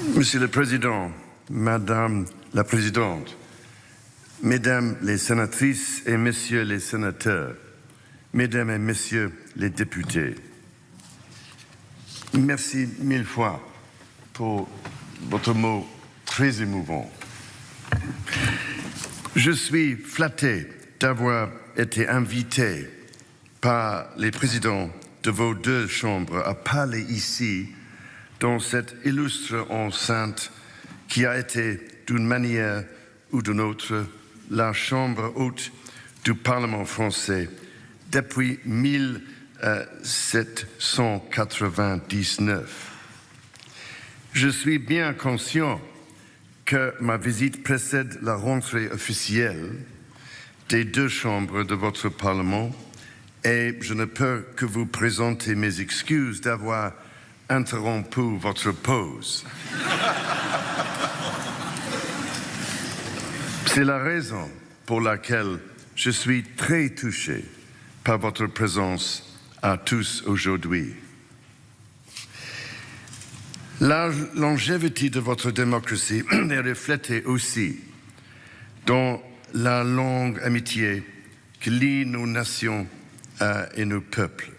Monsieur le Président, Madame la Présidente, Mesdames les sénatrices et Messieurs les sénateurs, Mesdames et Messieurs les députés, merci mille fois pour votre mot très émouvant. Je suis flatté d'avoir été invité par les présidents de vos deux chambres à parler ici, dans cette illustre enceinte qui a été, d'une manière ou d'une autre, la chambre haute du Parlement français depuis 1799. Je suis bien conscient que ma visite précède la rentrée officielle des deux chambres de votre Parlement et je ne peux que vous présenter mes excuses d'avoir interrompu votre pause. C'est la raison pour laquelle je suis très touché par votre présence à tous aujourd'hui. La longévité de votre démocratie est reflétée aussi dans la longue amitié qui lie nos nations et nos peuples.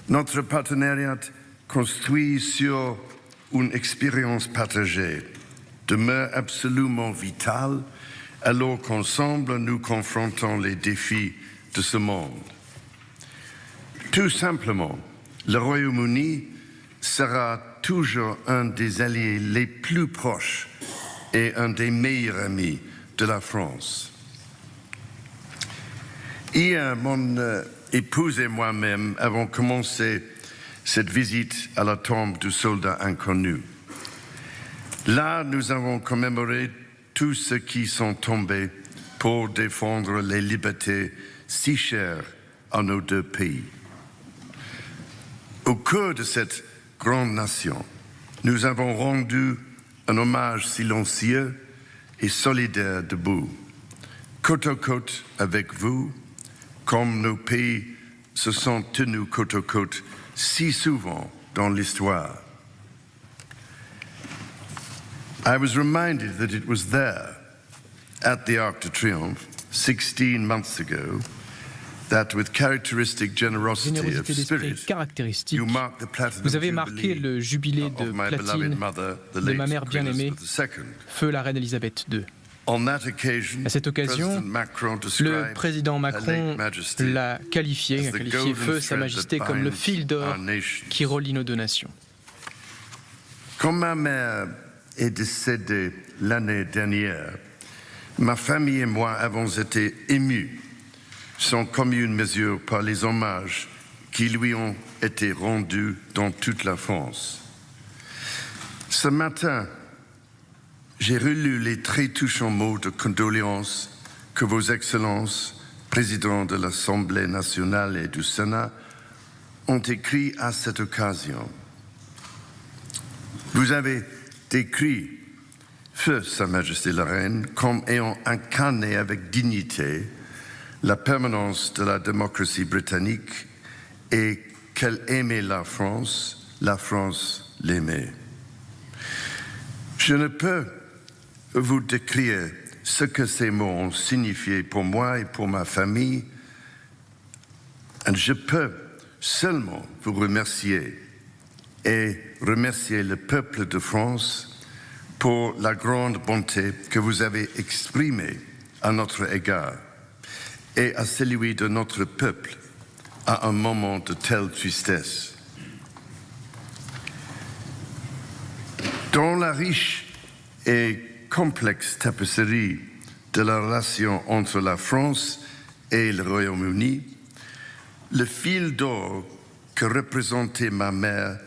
Notre partenariat construit sur une expérience partagée demeure absolument vitale alors qu'ensemble nous confrontons les défis de ce monde. Tout simplement, le Royaume-Uni sera toujours un des alliés les plus proches et un des meilleurs amis de la France. Hier, mon épouse et moi-même avons commencé cette visite à la tombe du soldat inconnu. Là, nous avons commémoré tous ceux qui sont tombés pour défendre les libertés si chères à nos deux pays. Au cœur de cette grande nation, nous avons rendu un hommage silencieux et solidaire debout, côte à côte avec vous, comme nos pays se sont tenus côte à côte si souvent dans l'histoire. I was reminded that it was there, at the Arc de Triomphe, 16 months ago, that with characteristic generosity of spirit, you marked the platinum vous avez marqué le jubilé de platine de ma mère bien-aimée, feu la reine Elisabeth II. À cette occasion, le président Macron l'a qualifié feu Sa Majesté comme le fil d'or qui relie nos deux nations. Quand ma mère est décédée l'année dernière, ma famille et moi avons été émus sans commune mesure par les hommages qui lui ont été rendus dans toute la France. Ce matin, j'ai relu les très touchants mots de condoléances que vos excellences, présidents de l'Assemblée nationale et du Sénat, ont écrits à cette occasion. Vous avez décrit feu Sa Majesté la Reine comme ayant incarné avec dignité la permanence de la démocratie britannique et qu'elle aimait la France l'aimait. Je ne peux vous décrire ce que ces mots ont signifié pour moi et pour ma famille, et je peux seulement vous remercier et remercier le peuple de France pour la grande bonté que vous avez exprimée à notre égard et à celui de notre peuple à un moment de telle tristesse. Dans la riche et complexe tapisserie de la relation entre la France et le Royaume-Uni, le fil d'or que représentait ma mère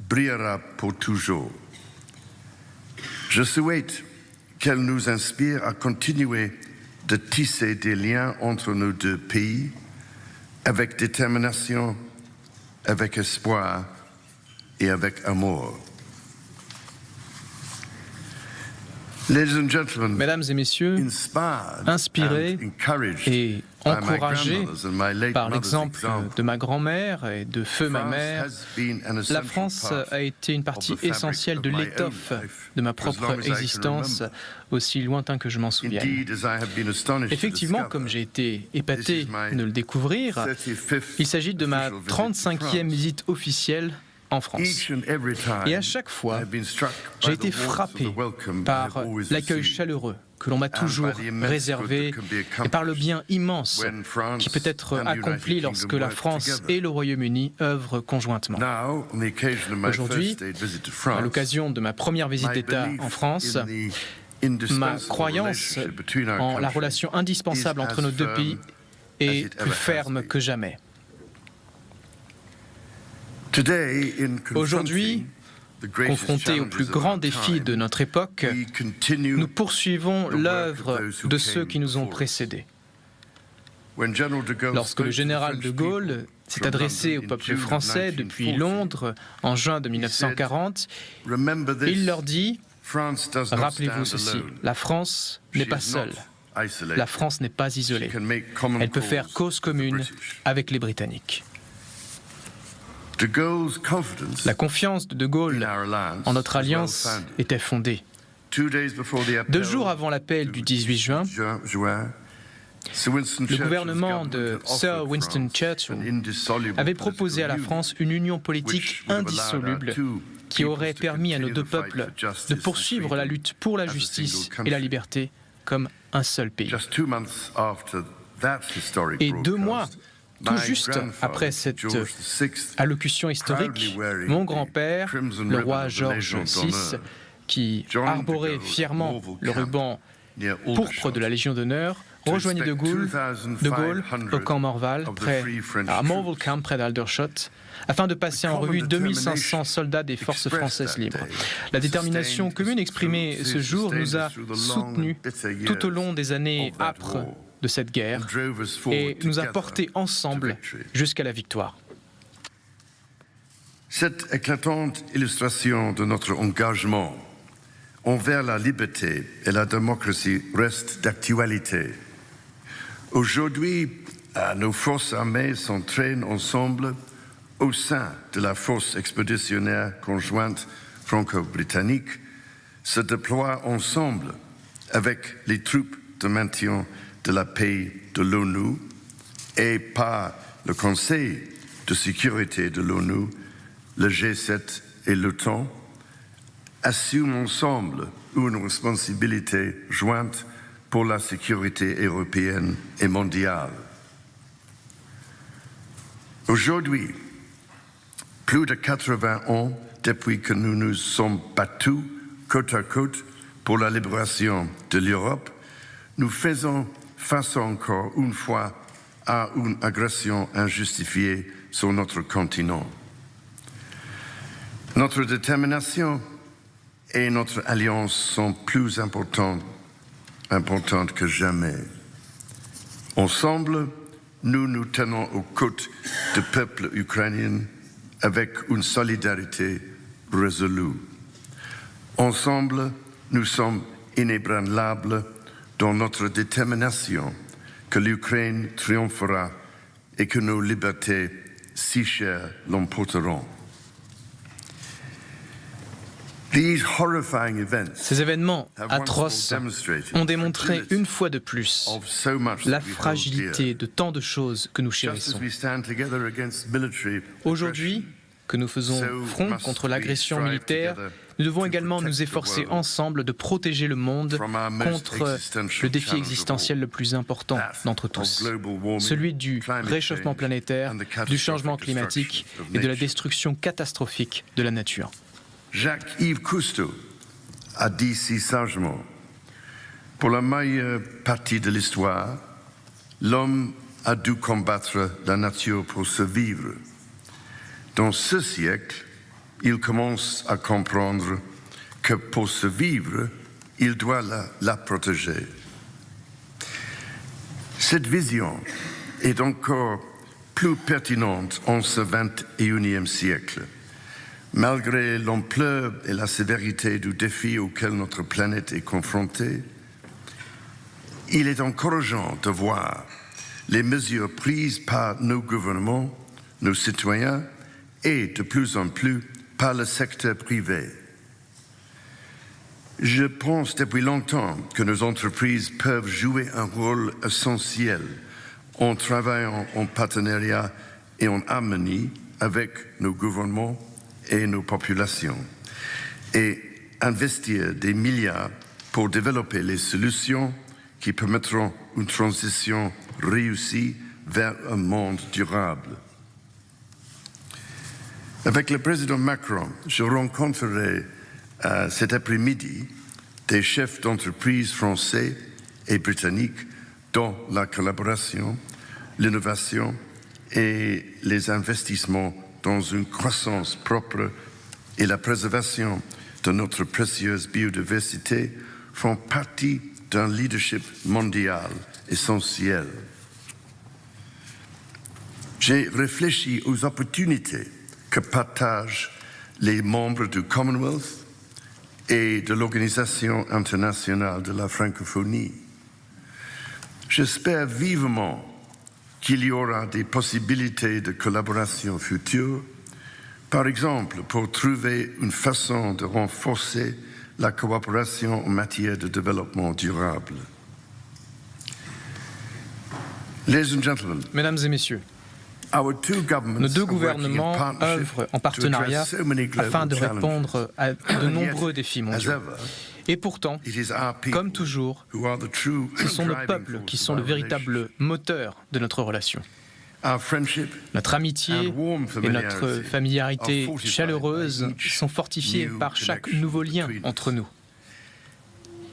brillera pour toujours. Je souhaite qu'elle nous inspire à continuer de tisser des liens entre nos deux pays avec détermination, avec espoir et avec amour. Mesdames et messieurs, inspirés et encouragée par l'exemple de ma grand-mère et de feu ma mère, la France a été une partie essentielle de l'étoffe de ma propre existence, aussi lointain que je m'en souvienne. Effectivement, comme j'ai été épaté de le découvrir, il s'agit de ma 35e visite officielle en France. Et à chaque fois, j'ai été frappé par l'accueil chaleureux que l'on m'a toujours réservé et par le bien immense qui peut être accompli lorsque la France et le Royaume-Uni œuvrent conjointement. Aujourd'hui, à l'occasion de ma première visite d'État en France, ma croyance en la relation indispensable entre nos deux pays est plus ferme que jamais. Aujourd'hui, confrontés aux plus grands défis de notre époque, nous poursuivons l'œuvre de ceux qui nous ont précédés. Lorsque le général de Gaulle s'est adressé au peuple français depuis Londres en juin de 1940, il leur dit « Rappelez-vous ceci, la France n'est pas seule, la France n'est pas isolée, elle peut faire cause commune avec les Britanniques ». La confiance de De Gaulle en notre alliance était fondée. 2 jours avant l'appel du 18 juin, le gouvernement de Sir Winston Churchill avait proposé à la France une union politique indissoluble qui aurait permis à nos deux peuples de poursuivre la lutte pour la justice et la liberté comme un seul pays. Et 2 mois tout juste après cette allocution historique, mon grand-père, le roi George VI, qui arborait fièrement le ruban pourpre de la Légion d'honneur, rejoignit de Gaulle au camp Morval, près d'Aldershot, afin de passer en revue 2500 soldats des forces françaises libres. La détermination commune exprimée ce jour nous a soutenus tout au long des années âpres de cette guerre et nous a portés ensemble jusqu'à la victoire. Cette éclatante illustration de notre engagement envers la liberté et la démocratie reste d'actualité. Aujourd'hui, nos forces armées s'entraînent ensemble au sein de la force expéditionnaire conjointe franco-britannique, se déploient ensemble avec les troupes de maintien de la paix de l'ONU et par le Conseil de sécurité de l'ONU, le G7 et l'OTAN, assument ensemble une responsabilité jointe pour la sécurité européenne et mondiale. Aujourd'hui, plus de 80 ans depuis que nous nous sommes battus côte à côte pour la libération de l'Europe, nous faisons face encore une fois à une agression injustifiée sur notre continent. Notre détermination et notre alliance sont plus importantes que jamais. Ensemble, nous nous tenons aux côtés du peuple ukrainien avec une solidarité résolue. Ensemble, nous sommes inébranlables dans notre détermination que l'Ukraine triomphera et que nos libertés si chères l'emporteront. Ces événements atroces ont démontré une fois de plus la fragilité de tant de choses que nous chérissons. Aujourd'hui, que nous faisons front contre l'agression militaire, nous devons également nous efforcer ensemble de protéger le monde contre le défi existentiel le plus important d'entre tous, celui du réchauffement planétaire, du changement climatique et de la destruction catastrophique de la nature. Jacques-Yves Cousteau a dit si sagement, pour la majeure partie de l'histoire, l'homme a dû combattre la nature pour survivre. Dans ce siècle, il commence à comprendre que pour survivre, il doit la protéger. Cette vision est encore plus pertinente en ce 21e siècle. Malgré l'ampleur et la sévérité du défi auquel notre planète est confrontée, il est encourageant de voir les mesures prises par nos gouvernements, nos citoyens et de plus en plus par le secteur privé. Je pense depuis longtemps que nos entreprises peuvent jouer un rôle essentiel en travaillant en partenariat et en harmonie avec nos gouvernements et nos populations et investir des milliards pour développer les solutions qui permettront une transition réussie vers un monde durable. Avec le président Macron, je rencontrerai cet après-midi des chefs d'entreprise français et britanniques dans la collaboration, l'innovation et les investissements dans une croissance propre et la préservation de notre précieuse biodiversité font partie d'un leadership mondial essentiel. J'ai réfléchi aux opportunités que partagent les membres du Commonwealth et de l'Organisation internationale de la francophonie. J'espère vivement qu'il y aura des possibilités de collaboration future, par exemple pour trouver une façon de renforcer la coopération en matière de développement durable. Ladies and gentlemen, Mesdames et messieurs, nos deux gouvernements œuvrent en partenariat afin de répondre à de nombreux défis mondiaux. Et pourtant, comme toujours, ce sont nos peuples qui sont le véritable moteur de notre relation. Notre amitié et notre familiarité chaleureuse sont fortifiées par chaque nouveau lien entre nous.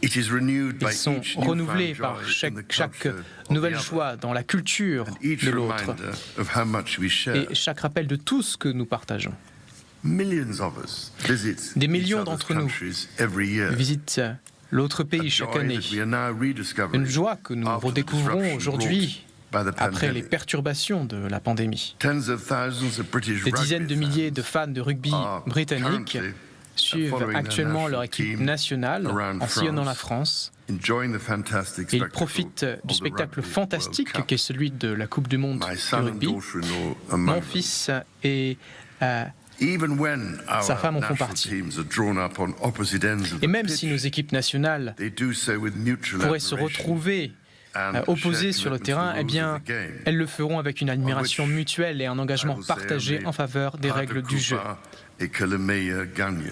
Ils sont renouvelés par chaque nouvelle joie dans la culture de l'autre et chaque rappel de tout ce que nous partageons. Des millions d'entre nous visitent l'autre pays chaque année. Une joie que nous redécouvrons aujourd'hui après les perturbations de la pandémie. Des dizaines de milliers de fans de rugby britanniques suivent actuellement leur équipe nationale en sillonnant la France. Et ils profitent du spectacle fantastique qu'est celui de la Coupe du Monde de rugby. Mon fils et sa femme en font partie. Et même si nos équipes nationales pourraient se retrouver opposées sur le terrain, eh bien, elles le feront avec une admiration mutuelle et un engagement partagé en faveur des règles du jeu. Et que le meilleur gagne.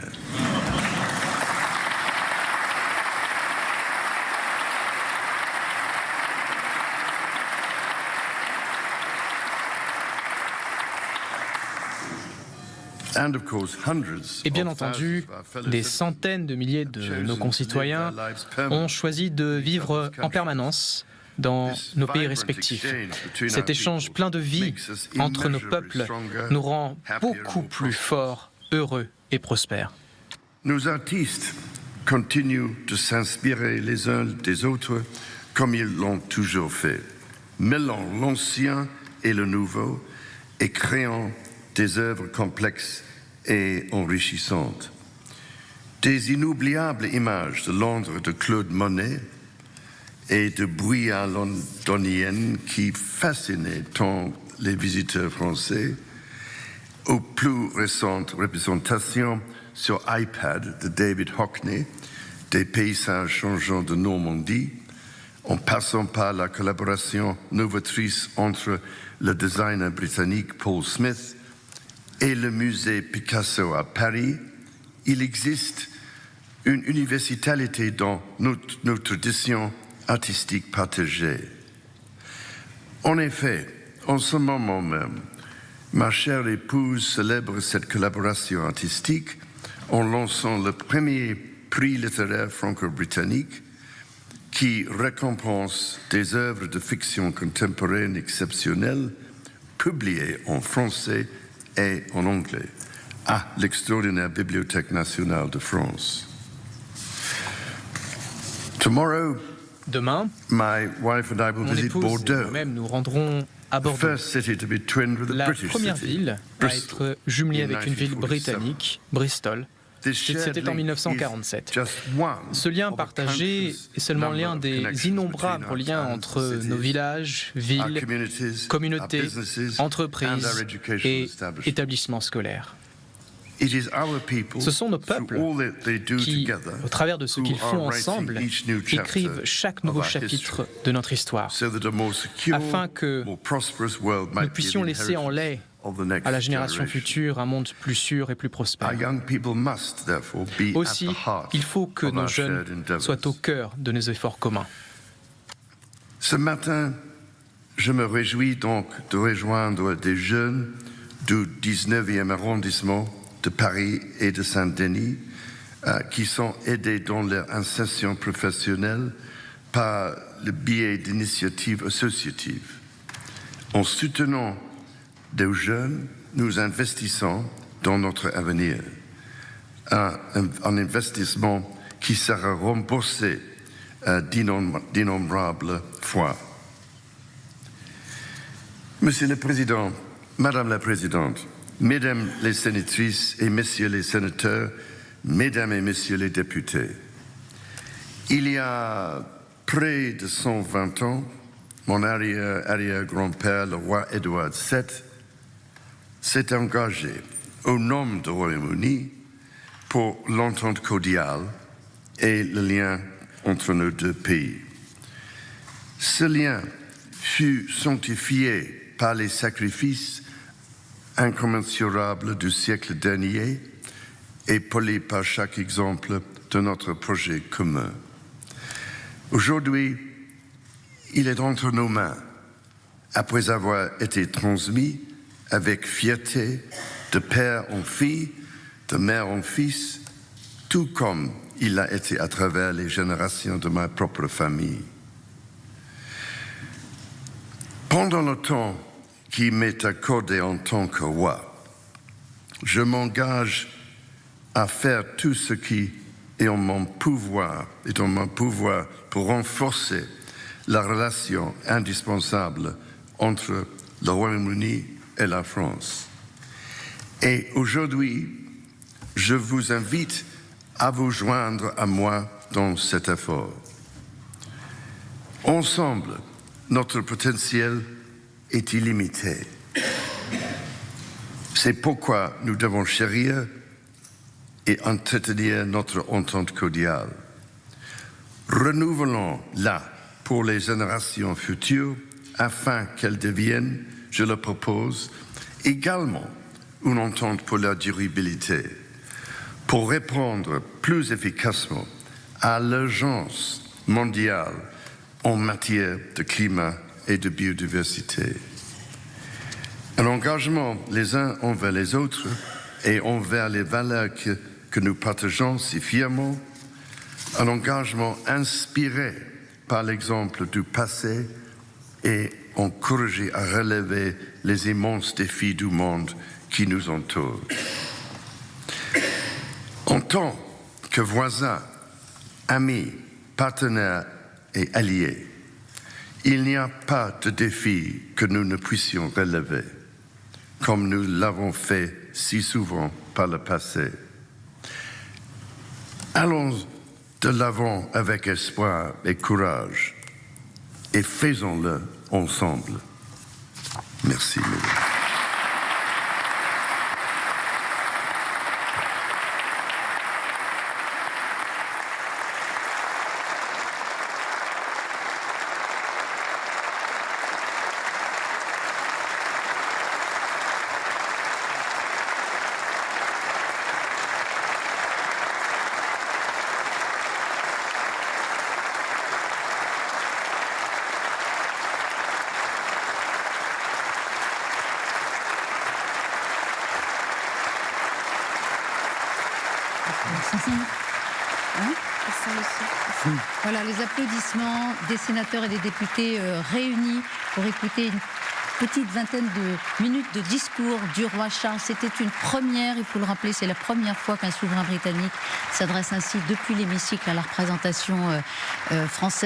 Et bien entendu, des centaines de milliers de nos concitoyens ont choisi de vivre en permanence dans nos pays respectifs. Cet échange plein de vie entre nos peuples nous rend beaucoup plus forts, heureux et prospères. Nos artistes continuent de s'inspirer les uns des autres comme ils l'ont toujours fait, mêlant l'ancien et le nouveau et créant des œuvres complexes et enrichissantes. Des inoubliables images de Londres de Claude Monet et de Bruyère londonienne qui fascinaient tant les visiteurs français, aux plus récentes représentations sur iPad de David Hockney, des paysages changeants de Normandie, en passant par la collaboration novatrice entre le designer britannique Paul Smith et le musée Picasso à Paris, il existe une universalité dans nos traditions artistiques partagées. En effet, en ce moment même, ma chère épouse célèbre cette collaboration artistique en lançant le premier prix littéraire franco-britannique qui récompense des œuvres de fiction contemporaine exceptionnelles publiées en français et en anglais à l'extraordinaire Bibliothèque nationale de France. Demain, mon épouse et moi-même nous rendrons à Bordeaux, la première ville à être jumelée avec une ville britannique, Bristol, C'était en 1947. Ce lien partagé est seulement l'un des innombrables liens entre nos villages, villes, communautés, entreprises et établissements scolaires. Ce sont nos peuples qui, au travers de ce qu'ils font ensemble, écrivent chaque nouveau chapitre de notre histoire, afin que nous puissions laisser en lait à la génération future un monde plus sûr et plus prospère. Aussi, il faut que nos jeunes soient au cœur de nos efforts communs. Ce matin, je me réjouis donc de rejoindre des jeunes du 19e arrondissement de Paris et de Saint-Denis qui sont aidés dans leur insertion professionnelle par le biais d'initiatives associatives. En soutenant des jeunes, nous investissons dans notre avenir. Un investissement qui sera remboursé d'innombrables fois. Monsieur le Président, Madame la Présidente, Mesdames les sénatrices et Messieurs les sénateurs, Mesdames et Messieurs les députés, il y a près de 120 ans, mon arrière-grand-père, le roi Édouard VII, s'est engagé au nom du Royaume-Uni pour l'entente cordiale et le lien entre nos deux pays. Ce lien fut sanctifié par les sacrifices incommensurables du siècle dernier et poli par chaque exemple de notre projet commun. Aujourd'hui, il est entre nos mains, après avoir été transmis avec fierté de père en fille, de mère en fils, tout comme il l'a été à travers les générations de ma propre famille. Pendant le temps qui m'est accordé en tant que roi, je m'engage à faire tout ce qui est en mon pouvoir pour renforcer la relation indispensable entre le Royaume-Uni et la France. Et aujourd'hui, je vous invite à vous joindre à moi dans cet effort. Ensemble, notre potentiel est illimité. C'est pourquoi nous devons chérir et entretenir notre entente cordiale. Renouvelons-la pour les générations futures afin qu'elle devienne, je le propose, également une entente pour la durabilité, pour répondre plus efficacement à l'urgence mondiale en matière de climat et de biodiversité. Un engagement les uns envers les autres et envers les valeurs que nous partageons si fièrement, un engagement inspiré par l'exemple du passé et encouragé à relever les immenses défis du monde qui nous entoure. En tant que voisins, amis, partenaires et alliés, il n'y a pas de défi que nous ne puissions relever, comme nous l'avons fait si souvent par le passé. Allons de l'avant avec espoir et courage et faisons-le ensemble. Merci, mesdames. Voilà les applaudissements des sénateurs et des députés réunis pour écouter une petite vingtaine de minutes de discours du roi Charles. C'était une première, il faut le rappeler, c'est la première fois qu'un souverain britannique s'adresse ainsi depuis l'hémicycle à la représentation française.